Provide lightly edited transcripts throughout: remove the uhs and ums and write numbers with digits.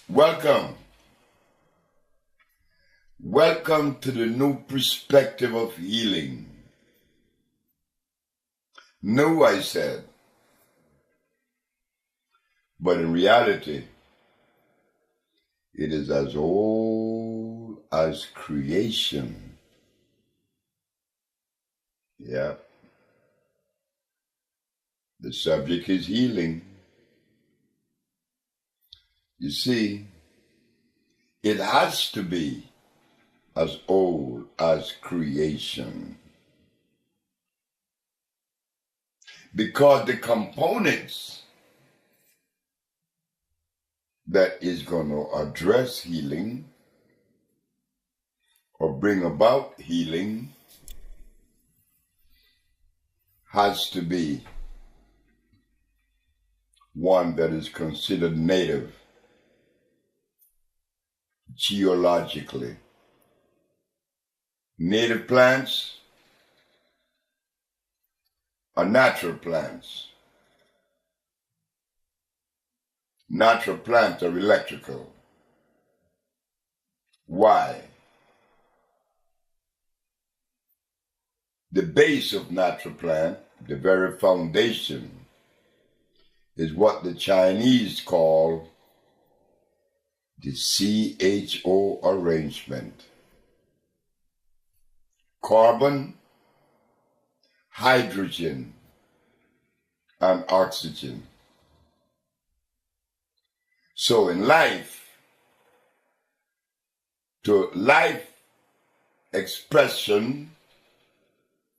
Welcome. Welcome to the new perspective of healing. New, I said. But in reality, it is as old as creation. Yeah. The subject is healing. You see, it has to be as old as creation. Because the components that is going to address healing or bring about healing has to be one that is considered native geologically. Native plants are natural plants. Natural plants are electrical. Why? The base of natural plant, the very foundation, is what the Chinese call the CHO arrangement. Carbon, hydrogen, and oxygen. So in life, to life expression,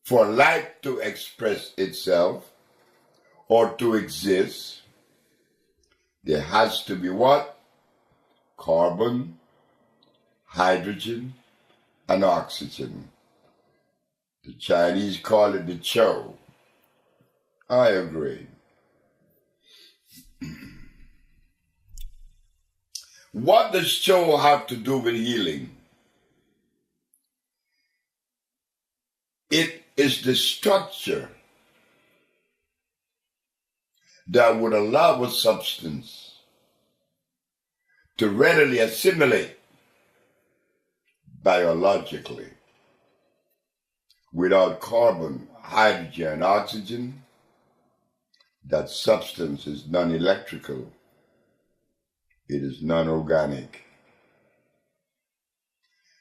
for life to express itself or to exist, there has to be what? Carbon, hydrogen, and oxygen. The Chinese call it the CHO. I agree. What does CHO have to do with healing? It is the structure that would allow a substance to readily assimilate biologically. Without carbon, hydrogen, and oxygen, that substance is non-electrical. It is non-organic.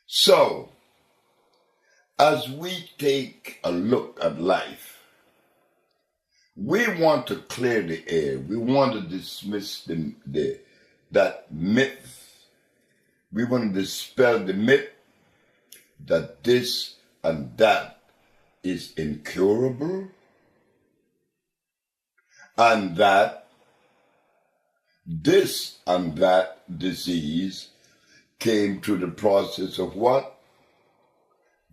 So, as we take a look at life, we want to clear the air. We want to dismiss that myth. We want to dispel the myth that this and that is incurable and that this and that disease came through the process of what?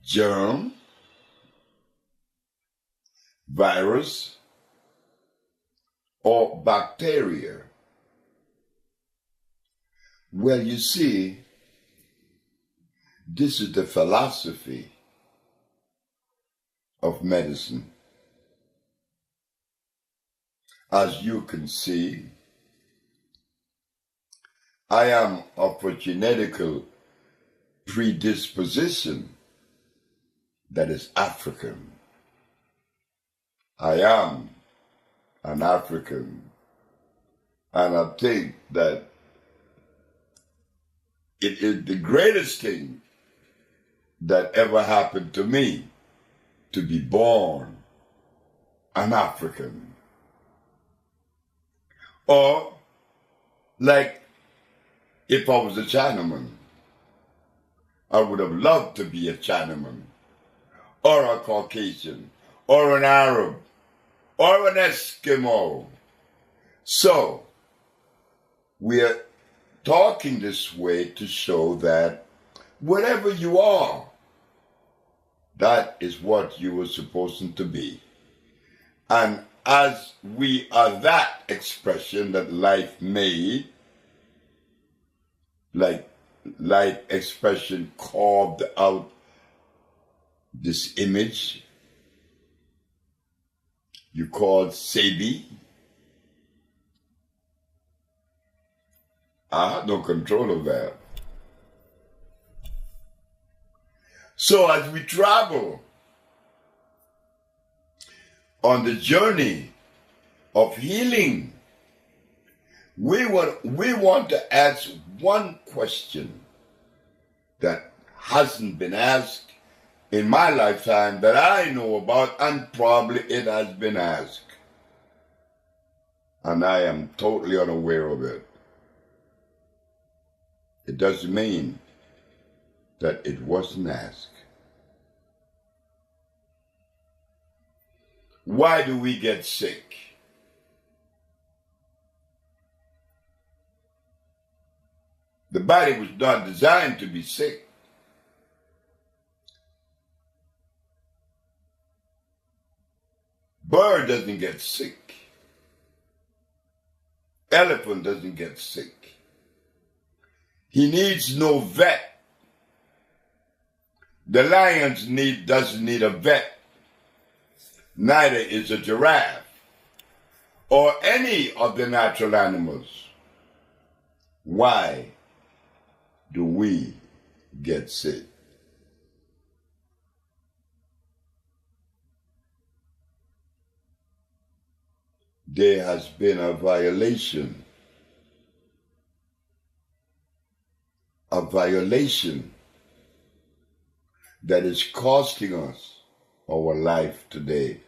Germ, virus, or bacteria. Well, you see, this is the philosophy of medicine. As you can see, I am of a genetical predisposition that is African. I am an African, and I think that it is the greatest thing that ever happened to me to be born an African. Or, like, if I was a Chinaman, I would have loved to be a Chinaman, or a Caucasian, or an Arab, or an Eskimo. So, we are talking this way to show that whatever you are, that is what you were supposed to be. And as we are that expression that life made, like life expression carved out this image you called Sebi, I had no control of that. So as we travel on the journey of healing, we want to ask one question that hasn't been asked in my lifetime that I know about, and probably it has been asked. And I am totally unaware of it. It doesn't mean that it wasn't asked. Why do we get sick? The body was not designed to be sick. Bird doesn't get sick. Elephant doesn't get sick. He needs no vet. The lion doesn't need a vet. Neither is a giraffe or any of the natural animals. Why do we get sick? There has been a violation that is costing us our life today.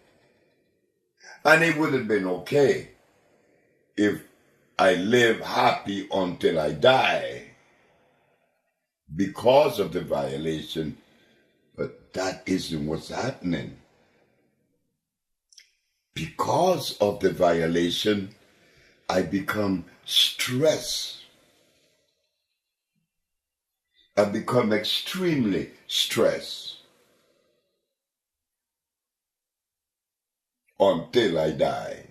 And it would have been okay if I live happy until I die because of the violation, but that isn't what's happening. Because of the violation, I become stressed. I become extremely stressed until I die.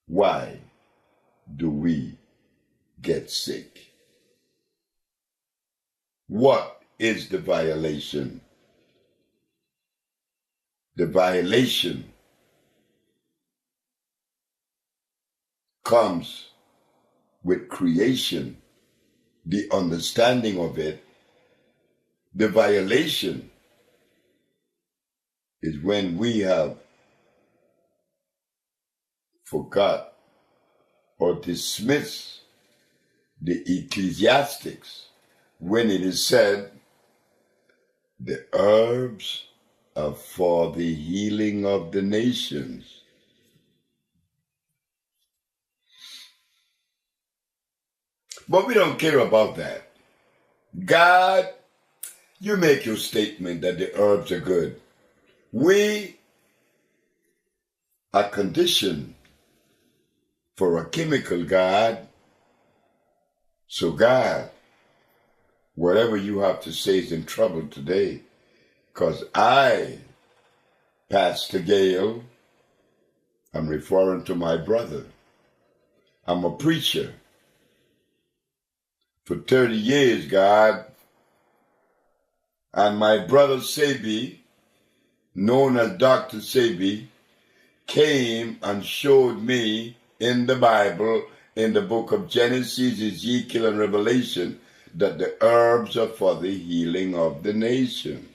Why do we get sick? What is the violation? The violation comes with creation, the understanding of it. The violation is when we have forgot or dismissed the ecclesiastics when it is said, the herbs are for the healing of the nations. But we don't care about that. God, you make your statement that the herbs are good. We are conditioned for a chemical, God. So God, whatever you have to say is in trouble today. Because I, Pastor Gale, I'm referring to my brother. I'm a preacher. For 30 years, God, and my brother Sebi, known as Dr. Sebi, came and showed me in the Bible, in the book of Genesis, Ezekiel, and Revelation, that the herbs are for the healing of the nation.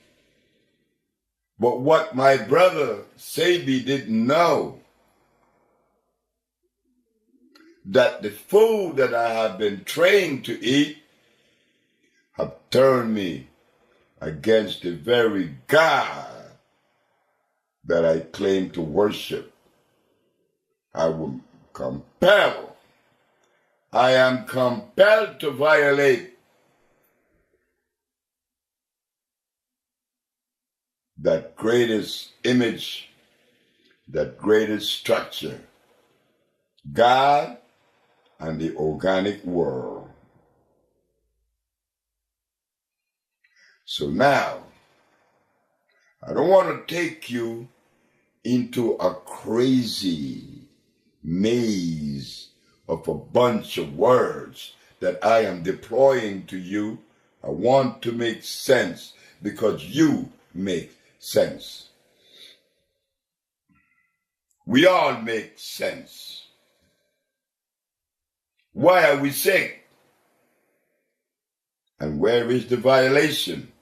But what my brother Sebi didn't know, that the food that I have been trained to eat have turned me against the very God that I claim to worship. I am compelled to violate that greatest image, that greatest structure, God and the organic world. So now, I don't want to take you into a crazy maze of a bunch of words that I am deploying to you. I want to make sense because you make sense. We all make sense. Why are we sick? And where is the violation?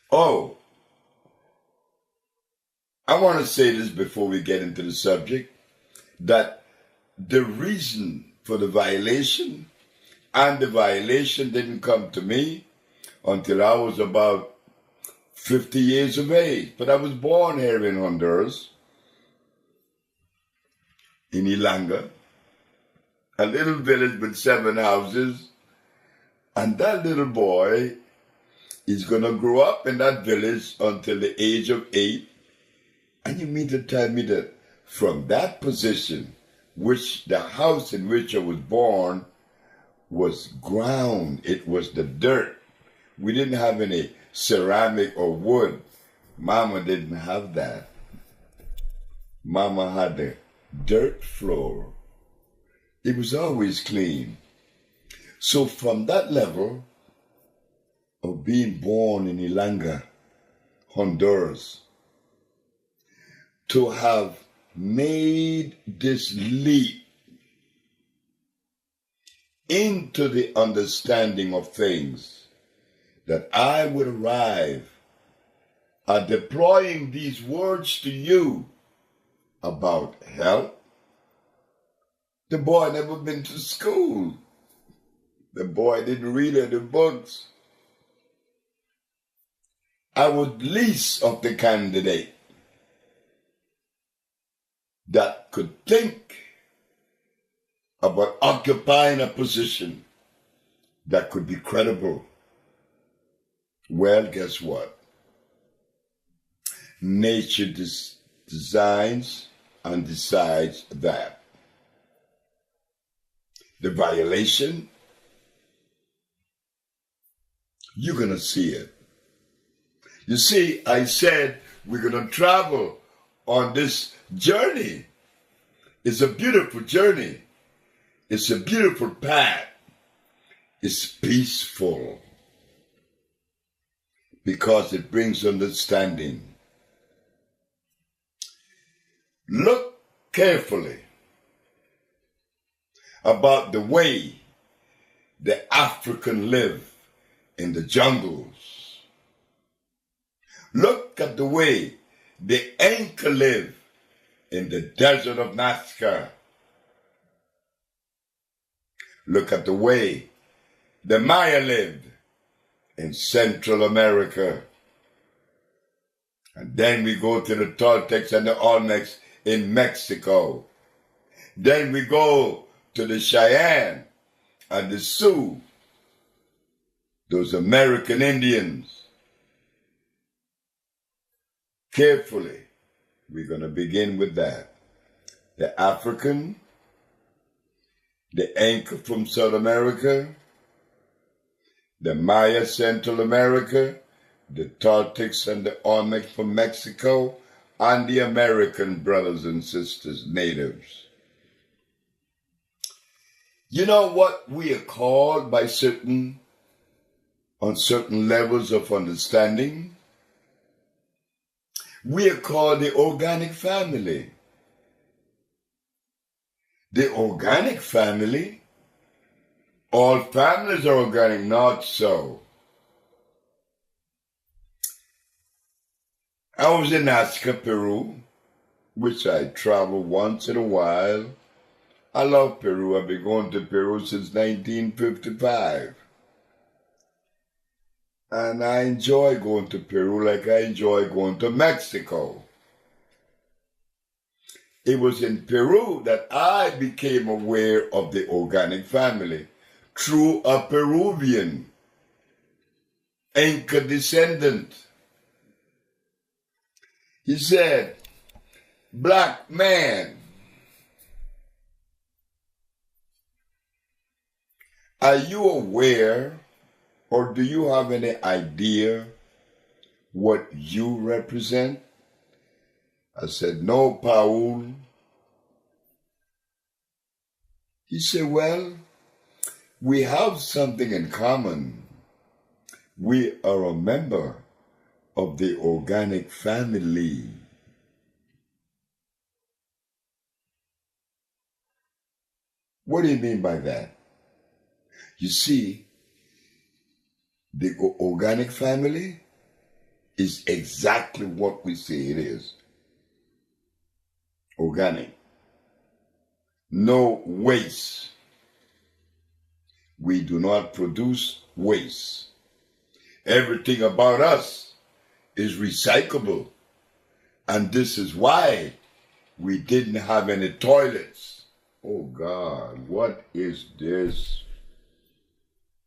Oh, I want to say this before we get into the subject, that the reason for the violation, and the violation didn't come to me until I was about 50 years of age. But I was born here in Honduras, in Ilanga, a little village with 7 houses, and that little boy is going to grow up in that village until the age of 8. And you mean to tell me that from that position, which the house in which I was born was ground, it was the dirt. We didn't have any ceramic or wood. Mama didn't have that. Mama had the dirt floor. It was always clean. So from that level of being born in Ilanga, Honduras, to have made this leap into the understanding of things, that I would arrive at deploying these words to you about health. The boy never been to school. The boy didn't read any books. I was least of the candidate that could think about occupying a position that could be credible. Well, guess what? Nature designs and decides that. The violation, you're going to see it. You see, I said we're going to travel on this journey. It's a beautiful journey. It's a beautiful path. It's peaceful because it brings understanding. Look carefully about the way the African live in the jungles. Look at the way the Inca live in the desert of Nazca. Look at the way the Maya lived in Central America. And then we go to the Toltecs and the Olmecs in Mexico. Then we go to the Cheyenne and the Sioux, those American Indians. Carefully, we're going to begin with that. The African, the Inca from South America, the Maya Central America, the Toltecs and the Olmecs from Mexico, and the American brothers and sisters, natives. You know what we are called by on certain levels of understanding? We are called the organic family. The organic family, all families are organic, not so. I was in Nazca, Peru, which I travel once in a while. I love Peru. I've been going to Peru since 1955. And I enjoy going to Peru like I enjoy going to Mexico. It was in Peru that I became aware of the organic family through a Peruvian Inca descendant. He said, "Black man, are you aware or do you have any idea what you represent?" I said, "No, Paul." He said, "Well, we have something in common. We are a member of the organic family." What do you mean by that? You see, the organic family is exactly what we say it is. Organic. No waste. We do not produce waste. Everything about us is recyclable. And this is why we didn't have any toilets. Oh God, what is this?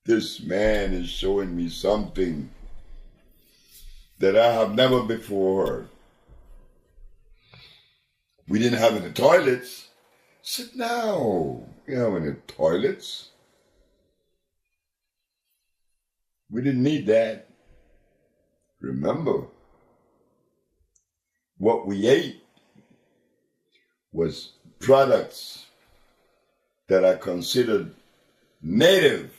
This man is showing me something that I have never before heard. We didn't have any toilets. I said, no, we don't have any toilets. We didn't need that. Remember, what we ate was products that are considered native.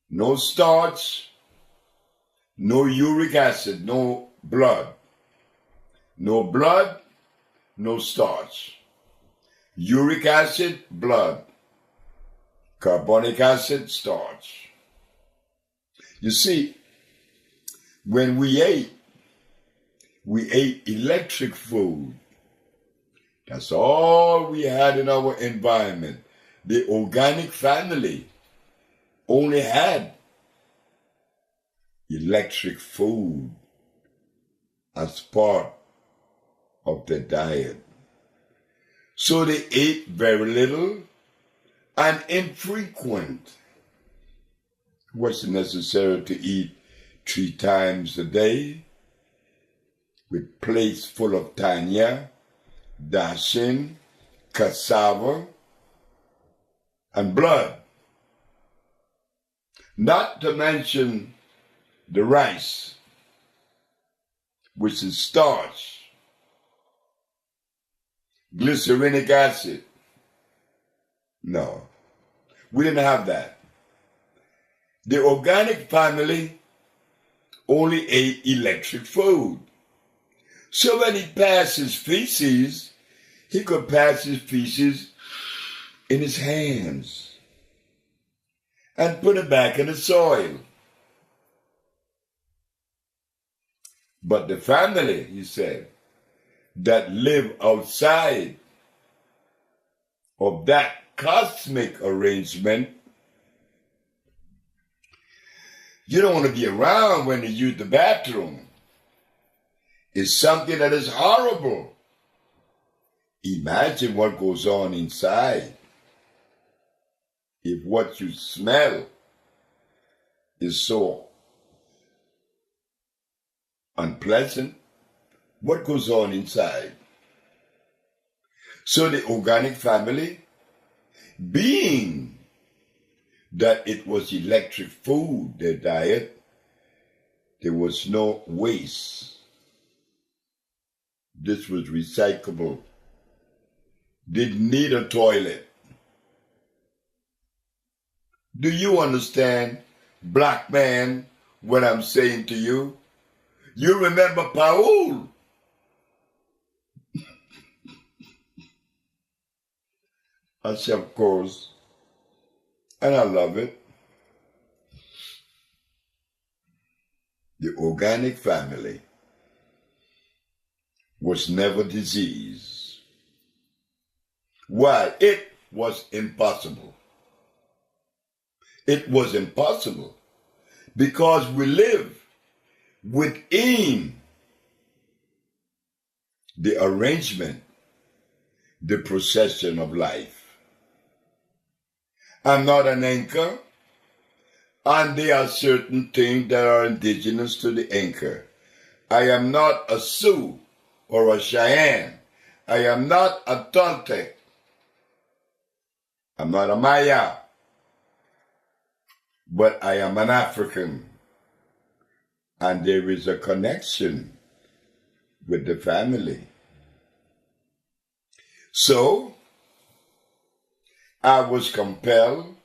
No starch, no uric acid, no blood. No blood, no starch. Uric acid, blood. Carbonic acid, starch. You see, when we ate electric food. That's all we had in our environment. The organic family only had electric food as part of their diet. So they ate very little and infrequent. It wasn't necessary to eat 3 times a day with plates full of tanya, dashin, cassava, and blood. Not to mention the rice, which is starch, glycerinic acid. No, we didn't have that. The organic family only ate electric food. So when he passed his feces, he could pass his feces in his hands and put it back in the soil. But the family, he said, that live outside of that cosmic arrangement, you don't want to be around when you use the bathroom. It's something that is horrible. Imagine what goes on inside. If what you smell is so unpleasant, what goes on inside? So the organic family, being that it was electric food, their diet, there was no waste. This was recyclable. Didn't need a toilet. Do you understand, black man, what I'm saying to you? You remember Paul? I said, of course. And I love it. The organic family was never diseased. Why? It was impossible. It was impossible because we live within the arrangement, the procession of life. I'm not an Inca, and there are certain things that are indigenous to the Inca. I am not a Sioux or a Cheyenne. I am not a Toltec. I'm not a Maya. But I am an African. And there is a connection with the family. So, I was compelled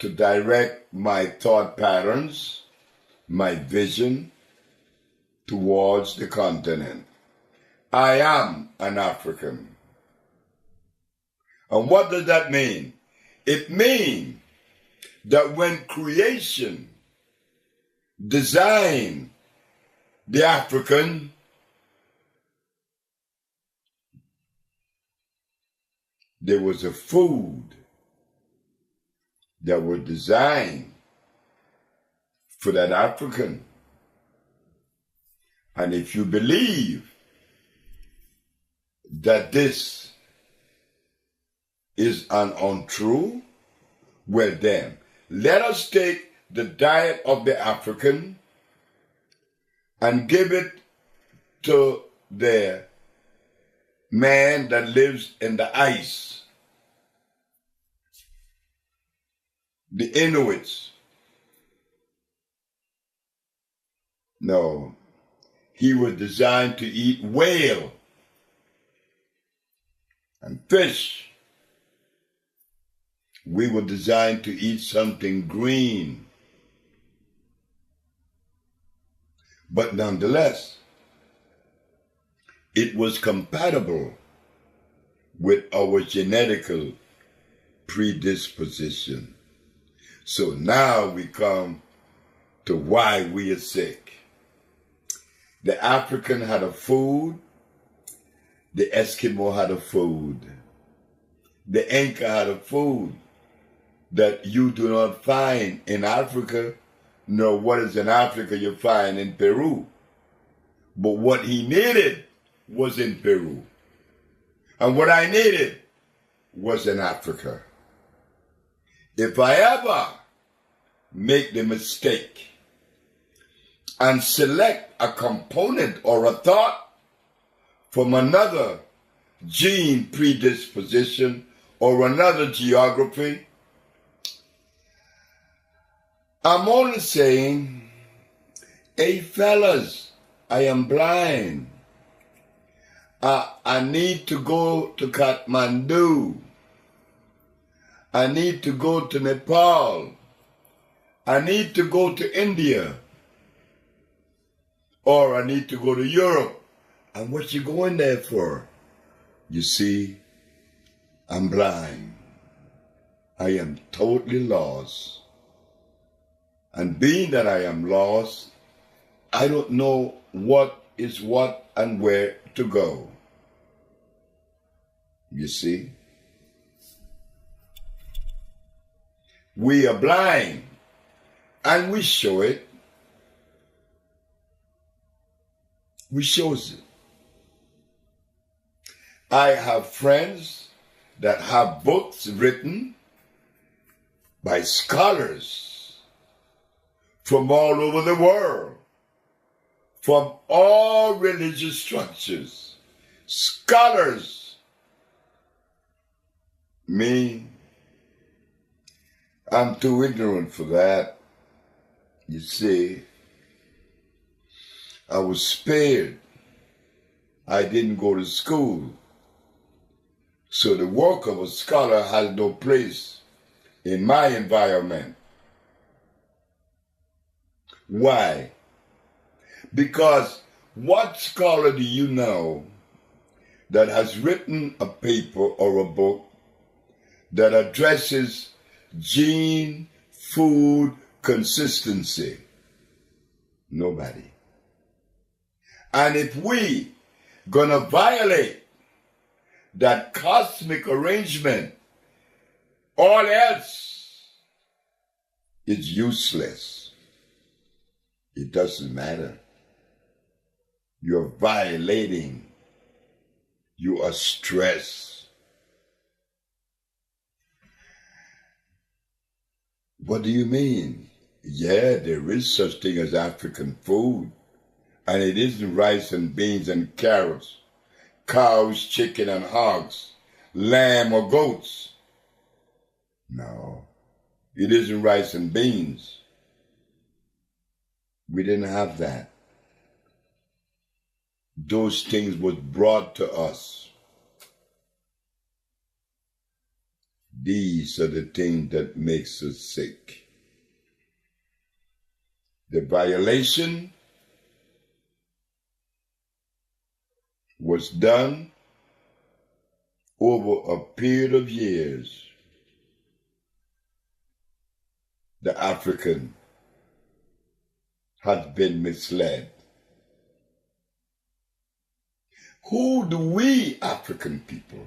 to direct my thought patterns, my vision, towards the continent. I am an African. And what does that mean? It means that when creation designed the African, there was a food that was designed for that African. And if you believe that this is an untrue, well then, let us take the diet of the African and give it to the man that lives in the ice, the Inuits. No, he was designed to eat whale and fish. We were designed to eat something green. But nonetheless, it was compatible with our genetical predisposition. So now we come to why we are sick. The African had a food, the Eskimo had a food, the Inca had a food that you do not find in Africa, nor what is in Africa you find in Peru. But what he needed was in Peru. And what I needed was in Africa. If I ever make the mistake and select a component or a thought from another gene predisposition or another geography, I'm only saying, hey fellas, I am blind. I need to go to Kathmandu. I need to go to Nepal. I need to go to India. Or I need to go to Europe. And what you going there for? You see, I'm blind. I am totally lost. And being that I am lost, I don't know what is what and where to go. You see? We are blind, and we show it. We shows it. I have friends that have books written by scholars from all over the world, from all religious structures, scholars. Me, I'm too ignorant for that. You see, I was spared. I didn't go to school. So the work of a scholar has no place in my environment. Why? Because what scholar do you know that has written a paper or a book that addresses gene food consistency? Nobody. And if we gonna violate that cosmic arrangement, all else is useless. It doesn't matter. You're violating. You are stressed. What do you mean? Yeah, there is such thing as African food. And it isn't rice and beans and carrots, cows, chicken and hogs, lamb or goats. No, it isn't rice and beans. We didn't have that. Those things was brought to us. These are the things that makes us sick. The violation was done over a period of years, the African has been misled. Who do we African people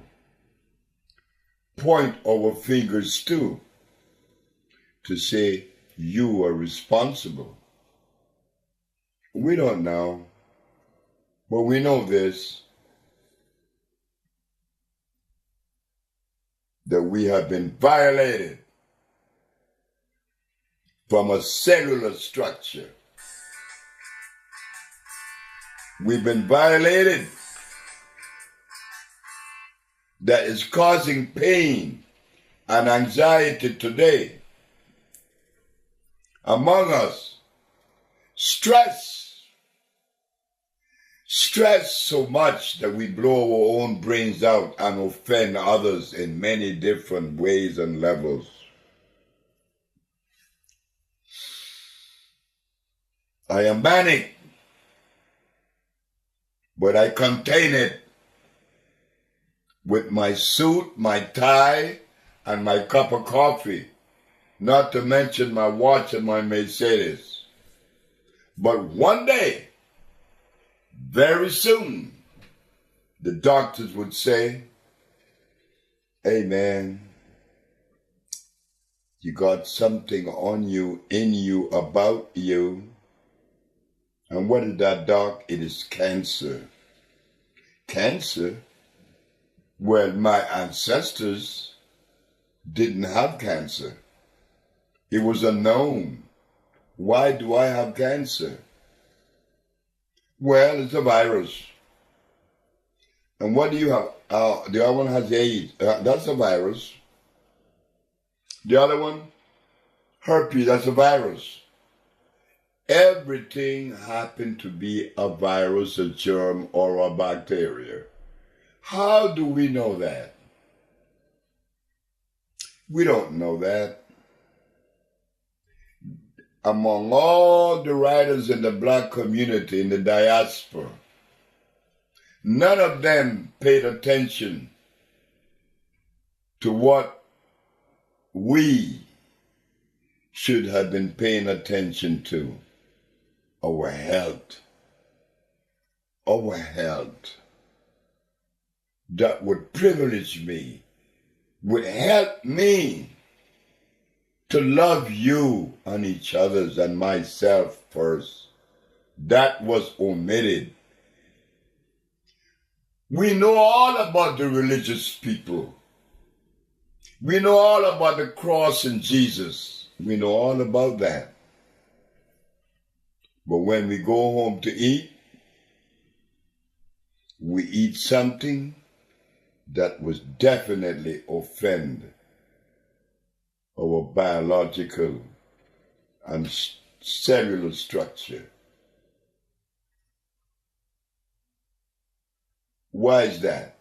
point our fingers to say you are responsible? We don't know, but we know this, that we have been violated from a cellular structure. We've been violated that is causing pain and anxiety today among us. Stress so much that we blow our own brains out and offend others in many different ways and levels. I am manic, but I contain it with my suit, my tie, and my cup of coffee, not to mention my watch and my Mercedes. But one day, very soon, the doctors would say, hey man, you got something on you, in you, about you. And what is that, doc? It is cancer. Cancer? Well, my ancestors didn't have cancer. It was unknown. Why do I have cancer? Well, it's a virus. And what do you have? The other one has AIDS. That's a virus. The other one, herpes, that's a virus. Everything happened to be a virus, a germ, or a bacteria. How do we know that? We don't know that. Among all the writers in the black community, in the diaspora, none of them paid attention to what we should have been paying attention to. Our health. Our health. That would privilege me, would help me to love you and each other's and myself first. That was omitted. We know all about the religious people. We know all about the cross and Jesus. We know all about that. But when we go home to eat, we eat something that was definitely offend our biological and cellular structure. Why is that?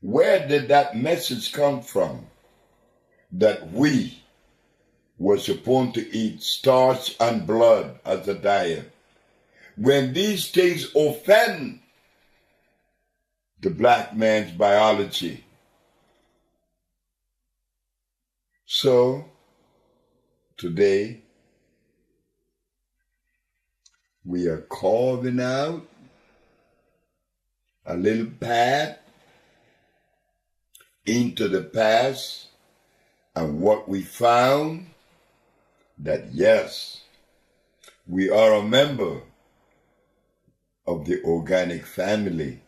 Where did that message come from? That we were supposed to eat starch and blood as a diet. When these things offend the black man's biology. So, today, we are carving out a little path into the past, and what we found, that yes, we are a member of the organic family,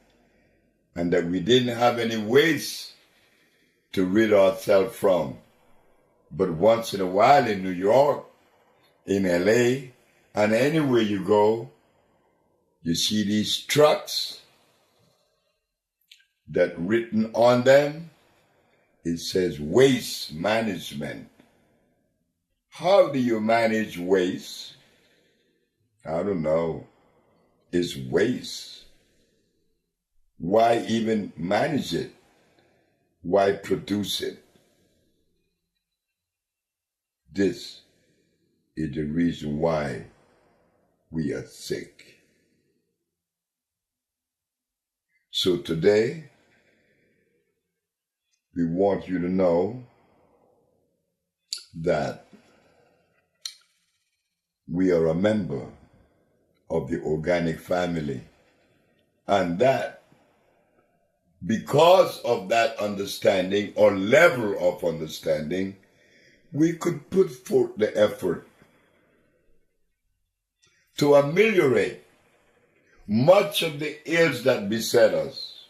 and that we didn't have any waste to rid ourselves from. But once in a while in New York, in LA, and anywhere you go, you see these trucks that written on them, it says waste management. How do you manage waste? I don't know. It's waste. Why even manage it? Why produce it? This is the reason why we are sick. So today, we want you to know that we are a member of the organic family, and that because of that understanding or level of understanding, we could put forth the effort to ameliorate much of the ills that beset us.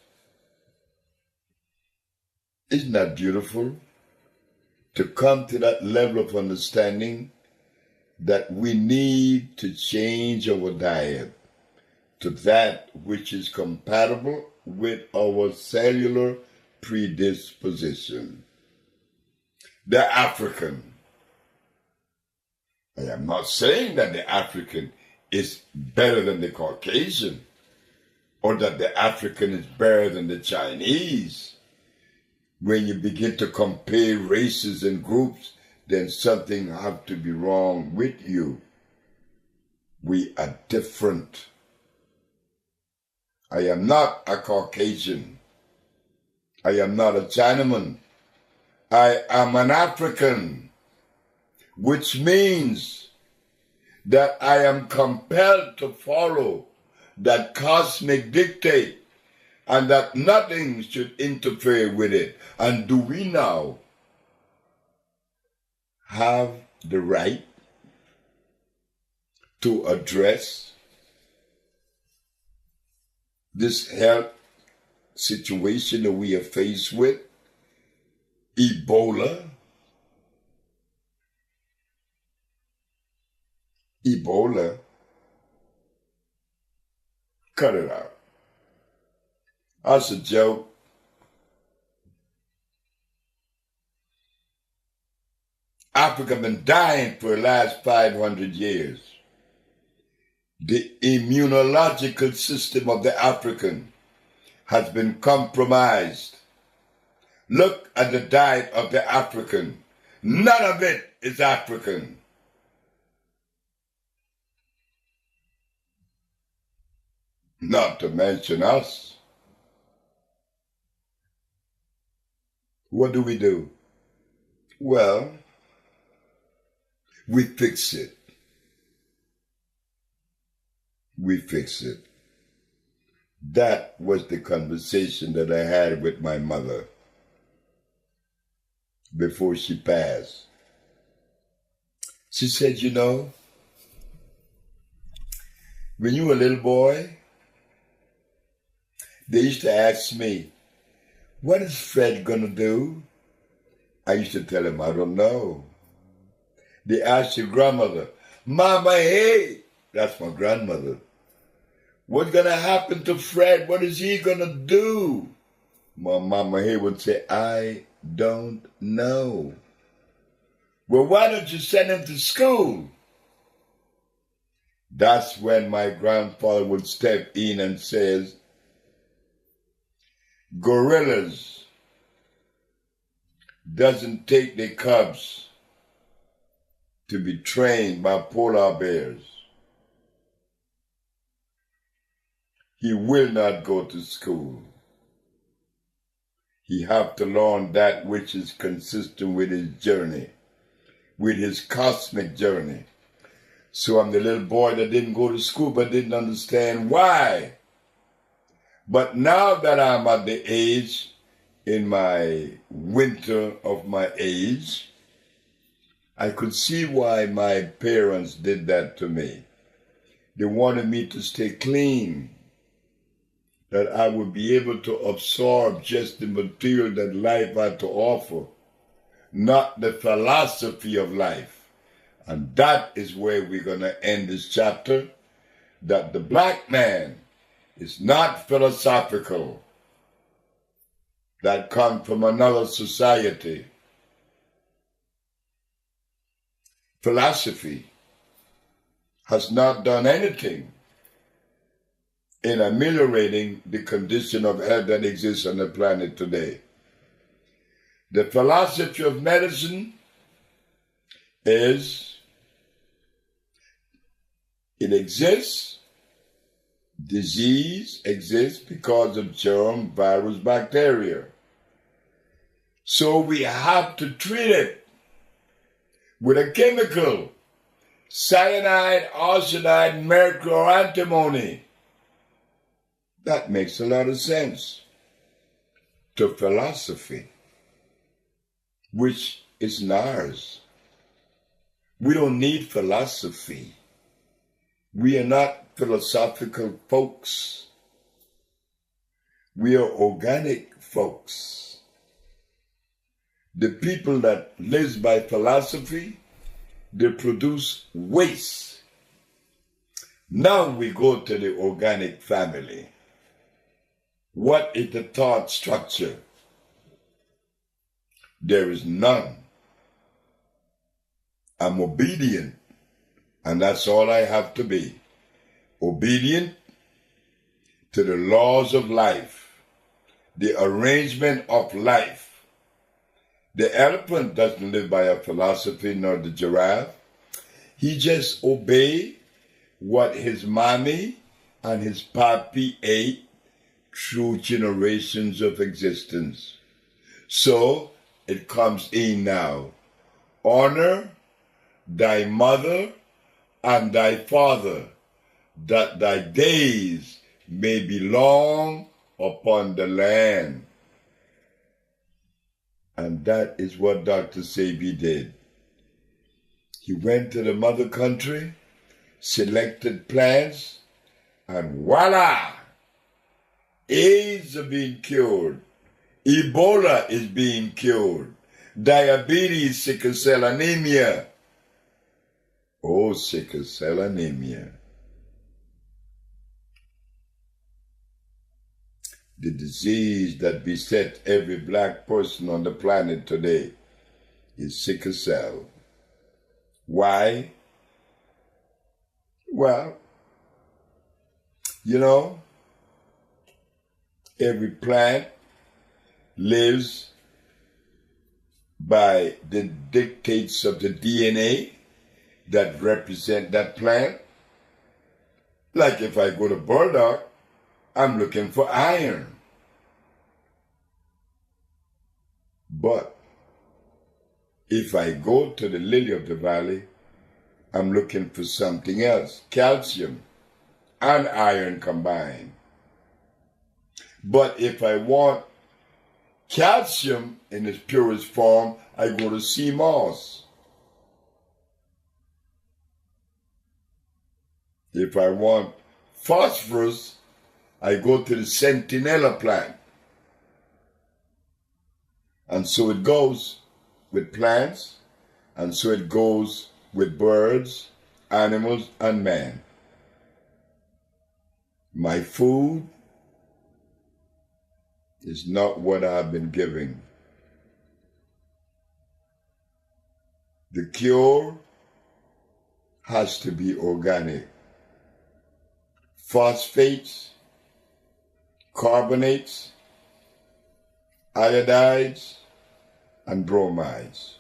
Isn't that beautiful? To come to that level of understanding that we need to change our diet to that which is compatible with our cellular predisposition. The African. I am not saying that the African is better than the Caucasian, or that the African is better than the Chinese. When you begin to compare races and groups, then something has to be wrong with you. We are different. I am not a Caucasian. I am not a Chinaman. I am an African, which means that I am compelled to follow that cosmic dictate and that nothing should interfere with it. And do we now have the right to address this health situation that we are faced with? Ebola. Cut it out. That's a joke. Africa been dying for the last 500 years. The immunological system of the African has been compromised. Look at the diet of the African. None of it is African. Not to mention us. What do? Well, we fix it. That was the conversation that I had with my mother before she passed. She said, you know, when you were a little boy, they used to ask me, what is Fred gonna do? I used to tell him, I don't know. They asked your grandmother, Mama, hey, that's my grandmother. What's gonna happen to Fred? What is he gonna do? My Mama hey would say, I don't know. Well, why don't you send him to school? That's when my grandfather would step in and says, gorillas doesn't take their cubs to be trained by polar bears. He will not go to school. He have to learn that which is consistent with his journey, with his cosmic journey. So I'm the little boy that didn't go to school but didn't understand why. But now that I'm at the age, in my winter of my age, I could see why my parents did that to me. They wanted me to stay clean, that I would be able to absorb just the material that life had to offer, not the philosophy of life. And that is where we're going to end this chapter, that the black man is not philosophical, that comes from another society. Philosophy has not done anything in ameliorating the condition of health that exists on the planet today. The philosophy of medicine is, it exists, disease exists because of germ, virus, bacteria. So we have to treat it with a chemical, cyanide, arsenide, mercury, or antimony. That makes a lot of sense to philosophy, which is ours. We don't need philosophy. We are not philosophical folks. We are organic folks. The people that live by philosophy, they produce waste. Now we go to the organic family. What is the thought structure? There is none. I'm obedient, and that's all I have to be. Obedient to the laws of life, the arrangement of life. The elephant doesn't live by a philosophy, nor the giraffe. He just obeys what his mommy and his papi ate through generations of existence. So it comes in now. Honor thy mother and thy father, that thy days may be long upon the land. And that is what Dr. Sebi did. He went to the mother country, selected plants, and voila! AIDS are being cured. Ebola is being cured. Diabetes, sickle cell anemia. Oh, sickle cell anemia. The disease that beset every black person on the planet today is sickle cell. Why? Well, every plant lives by the dictates of the DNA that represent that plant. Like if I go to burdock, I'm looking for iron. But if I go to the lily of the valley, I'm looking for something else, calcium and iron combined. But if I want calcium in its purest form, I go to sea moss. If I want phosphorus, I go to the sentinella plant. And so it goes with plants, and so it goes with birds, animals, and man. My food is not what I've been giving. The cure has to be organic. Phosphates, carbonates, iodides, and bromides.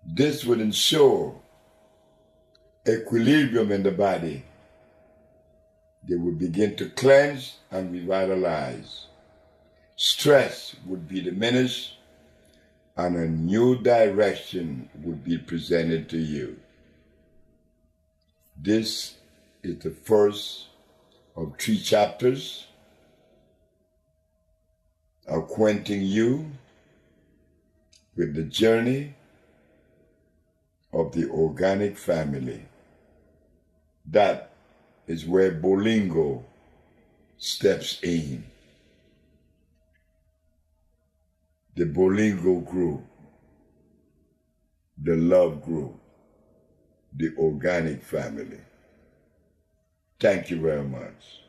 This would ensure equilibrium in the body. They would begin to cleanse and revitalize. Stress would be diminished, and a new direction would be presented to you. This is the first of 3 chapters acquainting you with the journey of the organic family. That is where Bolingo steps in. The Bolingo group, the love group, the organic family. Thank you very much.